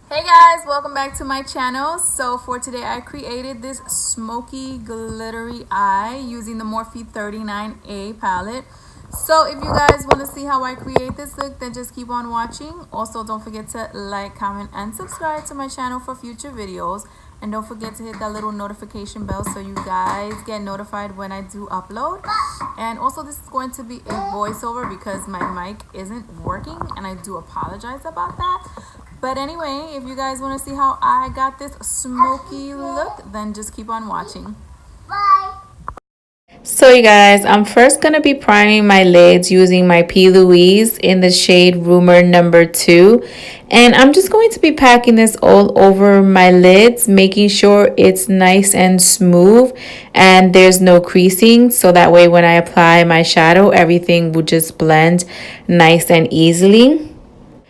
Hey guys, welcome back to my channel. So for today I created this smoky glittery eye using the Morphe 39A palette. So if you guys want to see how I create this look, then just keep on watching. Also, don't forget to like, comment, and subscribe to my channel for future videos. And don't forget to hit that little notification bell so you guys get notified when I do upload. And also, this is going to be a voiceover because my mic isn't working, and I do apologize about that. But anyway, if you guys want to see how I got this smoky look, then just keep on watching. Bye. So you guys, I'm first going to be priming my lids using my P. Louise in the shade Rumor number 2. And I'm just going to be packing this all over my lids, making sure it's nice and smooth and there's no creasing. So that way when I apply my shadow, everything will just blend nice and easily.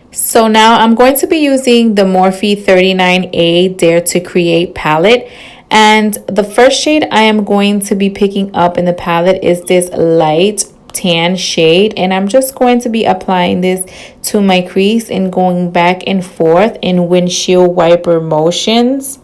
So now I'm going to be using the Morphe 39A Dare to Create palette. And the first shade I am going to be picking up in the palette is this light tan shade. And I'm just going to be applying this to my crease and going back and forth in windshield wiper motions.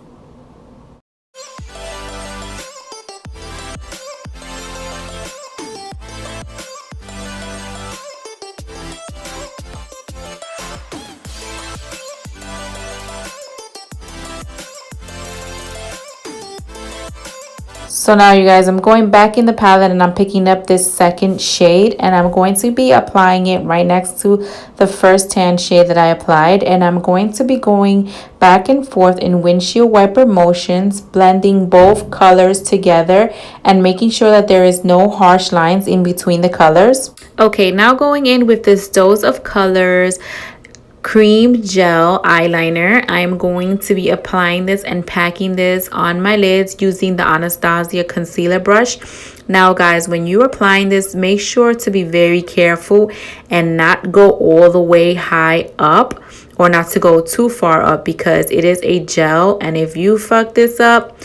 So now you guys, I'm going back in the palette and I'm picking up this second shade and I'm going to be applying it right next to the first tan shade that I applied, and I'm going to be going back and forth in windshield wiper motions, blending both colors together and making sure that there is no harsh lines in between the colors. Okay, now going in with this Dose of Colors cream gel eyeliner. I'm going to be applying this and packing this on my lids using the Anastasia concealer brush. Now guys, when you're applying this, make sure to be very careful and not go all the way high up or not to go too far up because it is a gel, and if you fuck this up,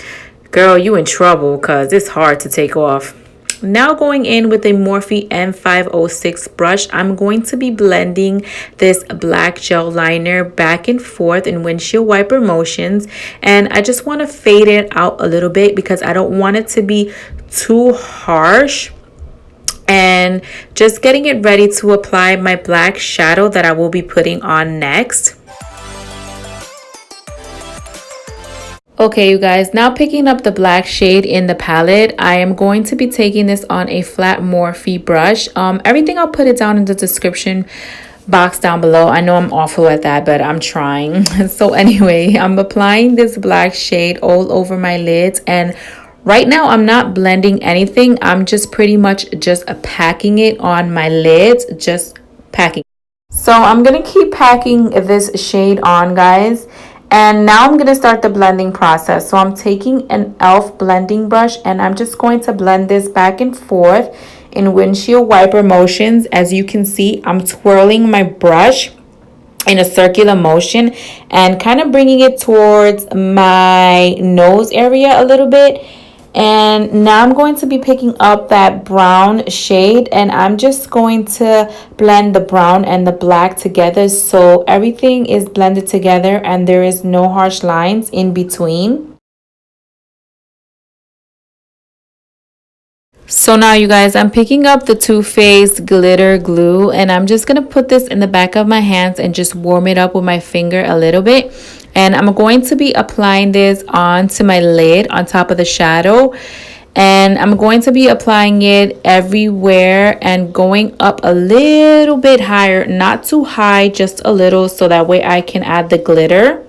girl, you in trouble because it's hard to take off. Now going in with a Morphe M506 brush, I'm going to be blending this black gel liner back and forth in windshield wiper motions, and I just want to fade it out a little bit because I don't want it to be too harsh. And just getting it ready to apply my black shadow that I will be putting on next. Okay, you guys, now picking up the black shade in the palette, I am going to be taking this on a flat Morphe brush. Everything I'll put it down in the description box down below. I know I'm awful at that, but I'm trying. So anyway, I'm applying this black shade all over my lids, and right now I'm not blending anything. I'm just pretty much just packing it on my lids, just packing. So I'm gonna keep packing this shade on, guys. And now I'm going to start the blending process. So I'm taking an e.l.f. blending brush and I'm just going to blend this back and forth in windshield wiper motions. As you can see, I'm twirling my brush in a circular motion and kind of bringing it towards my nose area a little bit. And now I'm going to be picking up that brown shade and I'm just going to blend the brown and the black together so everything is blended together and there is no harsh lines in between. So now you guys, I'm picking up the Too Faced glitter glue and I'm just going to put this in the back of my hands and just warm it up with my finger a little bit. And I'm going to be applying this onto my lid on top of the shadow. And I'm going to be applying it everywhere and going up a little bit higher, not too high, just a little, so that way I can add the glitter.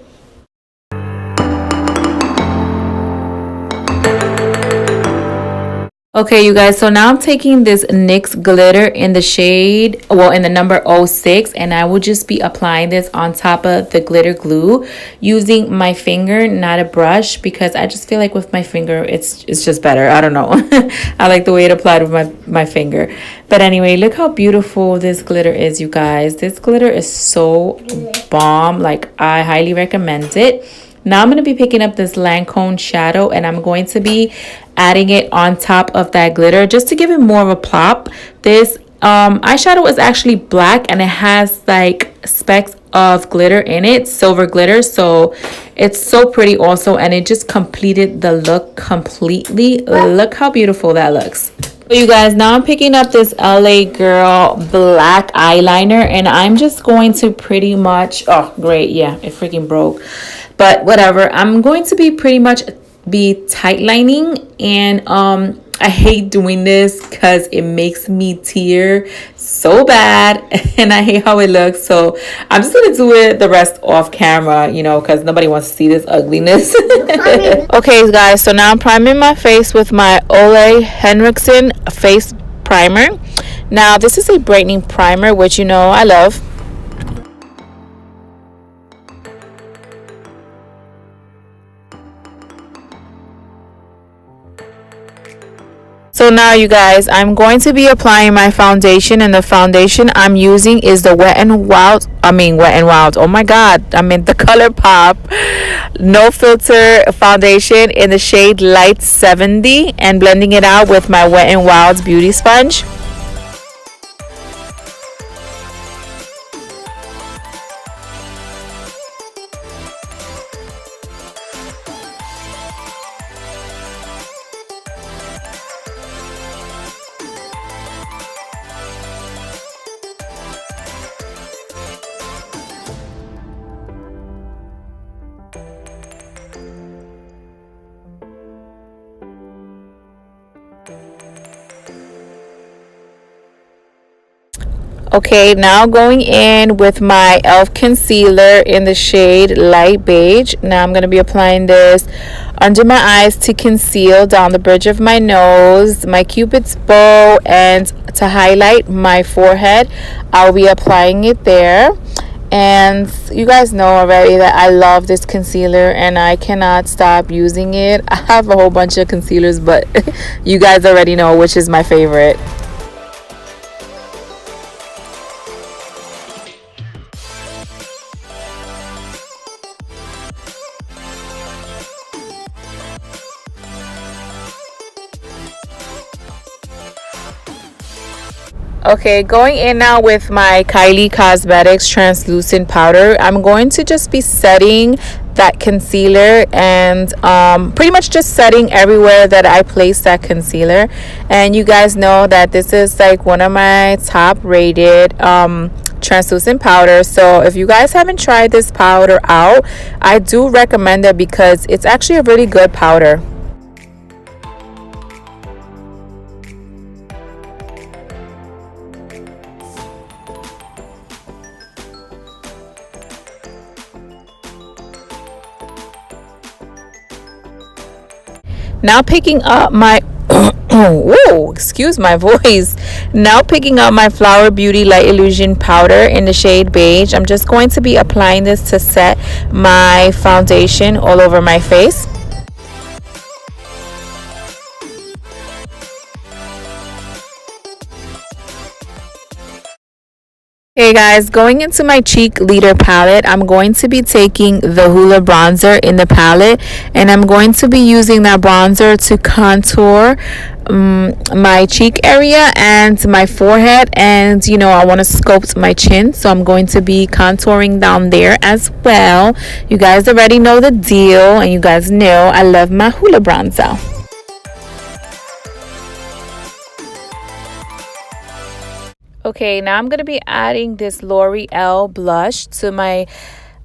Okay, you guys, so now I'm taking this NYX glitter in the shade, well, in the number 06, and I will just be applying this on top of the glitter glue using my finger, not a brush, because I just feel like with my finger, it's just better. I don't know. I like the way it applied with my finger. But anyway, look how beautiful this glitter is, you guys. This glitter is so bomb. Like, I highly recommend it. Now I'm going to be picking up this Lancome shadow and I'm going to be adding it on top of that glitter just to give it more of a pop. This eyeshadow is actually black and it has like specks of glitter in it, silver glitter. So it's so pretty also, and it just completed the look completely. Look how beautiful that looks. So you guys, now I'm picking up this LA Girl black eyeliner, and I'm just going to pretty much, oh great, yeah, it freaking broke, but whatever. I'm going to be pretty much be tight lining, and I hate doing this because it makes me tear so bad and I hate how it looks. So I'm just gonna do it the rest off camera, you know, because nobody wants to see this ugliness. Okay guys, so now I'm priming my face with my Olehenriksen face primer. Now this is a brightening primer, which you know I love. So now you guys, I'm going to be applying my foundation, and the foundation I'm using is the Wet n Wild, oh my god, the ColourPop No Filter foundation in the shade Light 70, and blending it out with my Wet n Wild beauty sponge. Okay, now going in with my e.l.f. concealer in the shade Light Beige. Now I'm going to be applying this under my eyes to conceal down the bridge of my nose, my cupid's bow, and to highlight my forehead. I'll be applying it there. And you guys know already that I love this concealer and I cannot stop using it. I have a whole bunch of concealers, but you guys already know which is my favorite. Okay, going in now with my Kylie Cosmetics translucent powder. I'm going to just be setting that concealer and pretty much just setting everywhere that I place that concealer. And you guys know that this is like one of my top rated translucent powder. So if you guys haven't tried this powder out, I do recommend it because it's actually a really good powder. Now picking up my whoa, excuse my voice. Now picking up my Flower Beauty Light Illusion powder in the shade Beige. I'm just going to be applying this to set my foundation all over my face. Hey guys, going into my Cheekleader palette, I'm going to be taking the Hoola bronzer in the palette, and I'm going to be using that bronzer to contour my cheek area and my forehead, and you know I want to sculpt my chin, so I'm going to be contouring down there as well. You guys already know the deal, and you guys know I love my Hoola bronzer. Okay, now I'm going to be adding this L'Oreal blush to my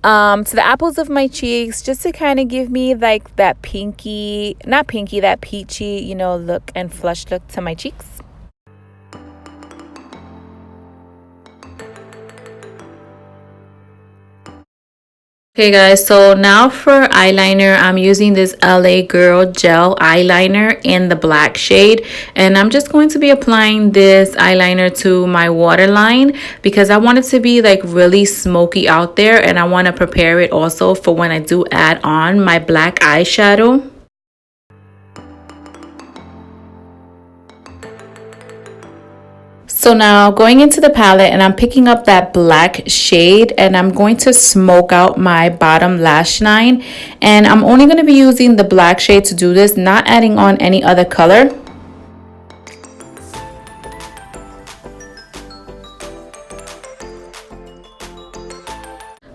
to the apples of my cheeks, just to kind of give me like that pinky, not pinky, that peachy, you know, look and flush look to my cheeks. Okay guys, so now for eyeliner, I'm using this LA Girl gel eyeliner in the black shade, and I'm just going to be applying this eyeliner to my waterline because I want it to be like really smoky out there, and I want to prepare it also for when I do add on my black eyeshadow. So now going into the palette, and I'm picking up that black shade, and I'm going to smoke out my bottom lash line, and I'm only going to be using the black shade to do this, not adding on any other color.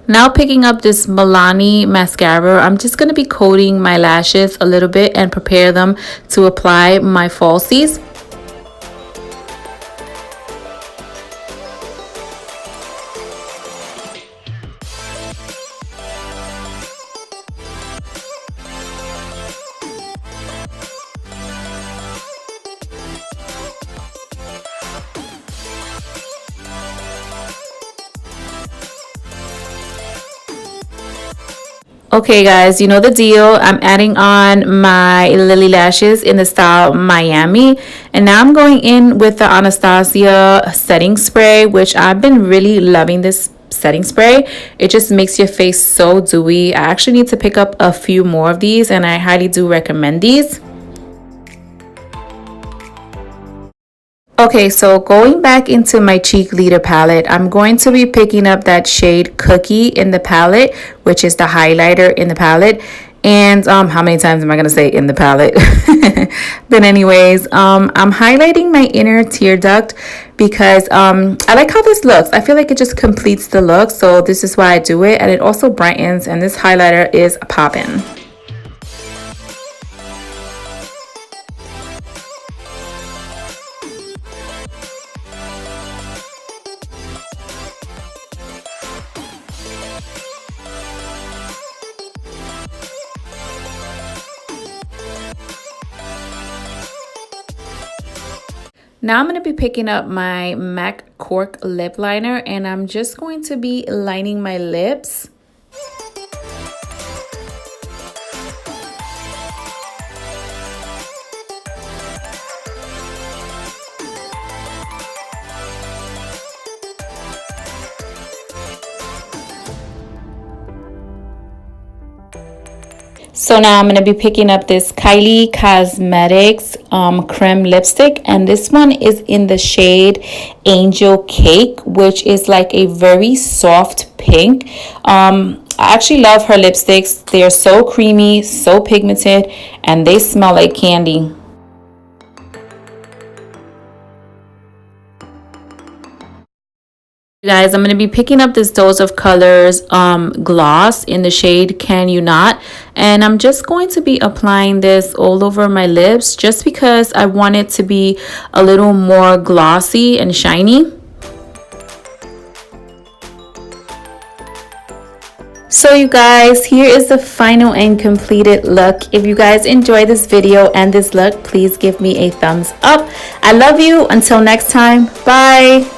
Now picking up this Milani mascara, I'm just going to be coating my lashes a little bit and prepare them to apply my falsies. Okay guys, you know the deal. I'm adding on my lillylashes in the style Miami, and now I'm going in with the Anastasia setting spray, which I've been really loving this setting spray. It just makes your face so dewy. I actually need to pick up a few more of these, and I highly do recommend these. Okay, so going back into my Cheekleader palette, I'm going to be picking up that shade Cookie in the palette, which is the highlighter in the palette. And how many times am I going to say in the palette? But anyways, I'm highlighting my inner tear duct because I like how this looks. I feel like it just completes the look. So this is why I do it. And it also brightens, and this highlighter is poppin'. Now I'm going to be picking up my MAC Cork lip liner, and I'm just going to be lining my lips. So now I'm going to be picking up this Kylie Cosmetics creme lipstick, and this one is in the shade Angel Cake, which is like a very soft pink. I actually love her lipsticks. They're so creamy, so pigmented, and they smell like candy. Guys, I'm going to be picking up this Dose of Colors gloss in the shade Can You Not, and I'm just going to be applying this all over my lips just because I want it to be a little more glossy and shiny. So you guys, here is the final and completed look. If you guys enjoyed this video and this look, please give me a thumbs up. I love you. Until next time, bye.